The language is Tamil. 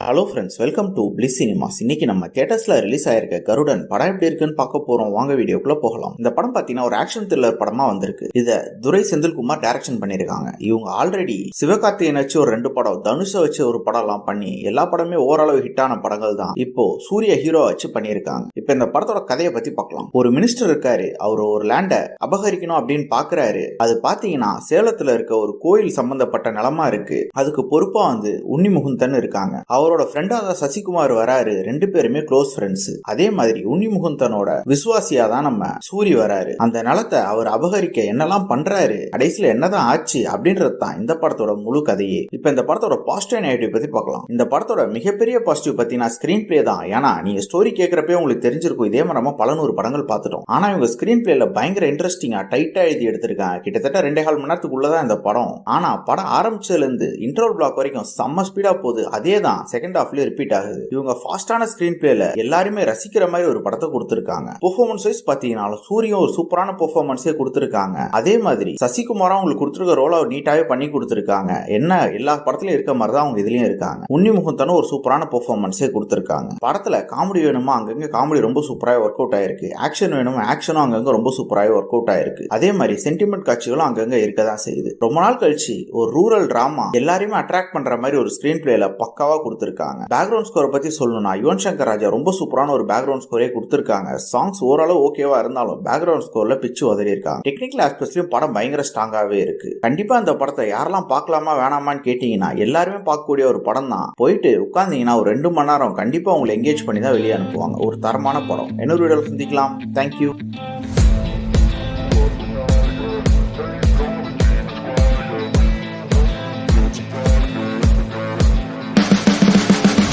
Hello friends, welcome to bliss cinemas. இன்னைக்கு நம்ம தியேட்டர்ஸ்ல ரிலீஸ் ஆயிருக்க கருடன் படம் எப்படி இருக்குன்னு பார்க்க போறோம். வாங்க வீடியோக்குள்ள போகலாம். இந்த படம் பாத்தீங்கன்னா ஒரு ஆக்ஷன் த்ரில்லர் படமா வந்திருக்கு. இத துரை செந்தில்குமார் டைரக்ஷன் பண்ணிருக்காங்க. இவங்க ஆல்ரெடி சிவகார்த்திகேயன் வச்சு ஒரு 2 படம், தனுஷ வச்சு ஒரு படம் எல்லாம் பண்ணி எல்லா படமே ஓரளவு ஹிட் ஆன படங்கள் தான். இப்போ சூர்யா ஹீரோ வச்சு பண்ணிருக்காங்க. இப்ப இந்த படத்தோட கதையை பத்தி பார்க்கலாம். ஒரு மினிஸ்டர் இருக்காரு. அவர் ஒரு லேண்ட அபகரிக்கணும் அப்படின்னு பாக்குறாரு. அது பாத்தீங்கன்னா சேலத்துல இருக்க ஒரு கோயில் சம்பந்தப்பட்ட நிலமா இருக்கு. அதுக்கு பொறுப்பா வந்து உன்னி முகுந்தன் இருக்காங்க. அவரோட ஃப்ரெண்டா தான் சசிகுமார் வராரு. 2 பேருமே க்ளோஸ் ஃப்ரெண்ட்ஸ். அதே மாதிரி உன்னி முகுந்தனோட விசுவாசியா தான் நம்ம சூரி வராரு. அந்த நிலத்தை அவர் அபகரிக்க என்னெல்லாம் பண்றாரு, கடைசியில என்னதான் ஆச்சு அப்படின்றது தான் இந்த படத்தோட முழு கதையே. இப்ப இந்த படத்தோட பாசிட்டிவ் நெகட்டிவ் பத்தி பார்க்கலாம். இந்த படத்தோட மிகப்பெரிய பாசிட்டிவ் பத்தினா ஸ்கிரீன் பிளே தான். ஏன்னா நீங்க ஸ்டோரி கேட்கறப்பே உங்களுக்கு தெரிஞ்சிருக்கும், இதே மாதிரி நம்ம பல 100 படங்கள் பார்த்துட்டோம். ஆனா இவங்க ஸ்கிரீன் பிளேல பயங்கர இன்ட்ரெஸ்டிங்கா டைட்டா எழுதி எடுத்திருக்காங்க. கிட்டத்தட்ட 2.5 மணி நேரத்துக்குள்ளதான் இந்த படம். ஆனா படம் ஆரம்பிச்சதுல இருந்து இன்டர்வல் பிளாக் வரைக்கும் செம்ம ஸ்பீடா போகுது. அதே தான் செகண்ட் ஹாஃப்ல ரிப்பீட் ஆகுது. இவங்க ஃபாஸ்டான ஸ்கிரீன் பிளேல எல்லாருமே ரசிக்கிற மாதிரி ஒரு படத்தை கொடுத்திருக்காங்க. பெர்ஃபார்மன்ஸ் வைஸ் பாத்தீங்கன்னா சூரியும் ஒரு சூப்பரான பெர்ஃபார்மன்ஸே கொடுத்திருக்காங்க. அதே மாதிரி சசிகுமாரும் உங்களுக்கு கொடுத்திருக்க ரோல் அவர் நீட்டாவே பண்ணி கொடுத்திருக்காங்க. என்ன எல்லா படத்துலயும் இருக்க மாதிரி தான் அவங்க இதுலயும் இருக்காங்க. உன்னி முகுந்தனும் ஒரு சூப்பரான பெர்ஃபார்மன்ஸே கொடுத்திருக்காங்க. படத்துல காமெடி வேணுமா, அங்கங்க காமெடி ரொம்ப சூப்பராக ஒர்க் அவுட் ஆயிருக்கு. ஆக்ஷன் வேணுமா, ஆக்ஷனும் அங்கங்க ரொம்ப சூப்பராக ஒர்க் அவுட் ஆயிருக்கு. அதே மாதிரி சென்டிமெண்ட் காட்சிகளும் அங்கங்க இருக்கதான் செய்யுது. ரொம்ப நாள் கழிச்சு ஒரு ரூரல் டிராமா எல்லாரையுமே அட்ராக்ட் பண்ற மாதிரி ஒரு ஸ்கிரீன் பிளேல பக்காவா கொடுத்திருக்காங்க. பேக்ரவுண்ட் ஸ்கோரை பத்தி சொல்லணும்னா யுவன் சங்கர் ராஜா ரொம்ப சூப்பரான ஒரு பேக்ரவுண்ட் ஸ்கோரே கொடுத்திருக்காங்க. சாங்ஸ் ஓரளவு ஓகேவா இருந்தாலும் பேக்ரவுண்ட் ஸ்கோர்ல பிச்சு உதறி இருக்காங்க. டெக்னிக்கல் ஆஸ்பெக்ட்லயும் படம் பயங்கர ஸ்ட்ராங்காவே இருக்கு. கண்டிப்பா இந்த படத்தை யாரெல்லாம் பார்க்கலாமா வேணாமான்னு கேட்டீங்கன்னா எல்லாருமே பார்க்கக்கூடிய ஒரு படம் தான். போயிட்டு உட்கார்ந்தீங்கன்னா ஒரு 2 மணி நேரம் கண்டிப்பா உங்களை எங்கேஜ் பண்ணி தான் வெளியே அனுப்புவாங்க. ஒரு தரமான படம். இன்னொரு வீடியோல சந்திக்கலாம். தேங்க்யூ.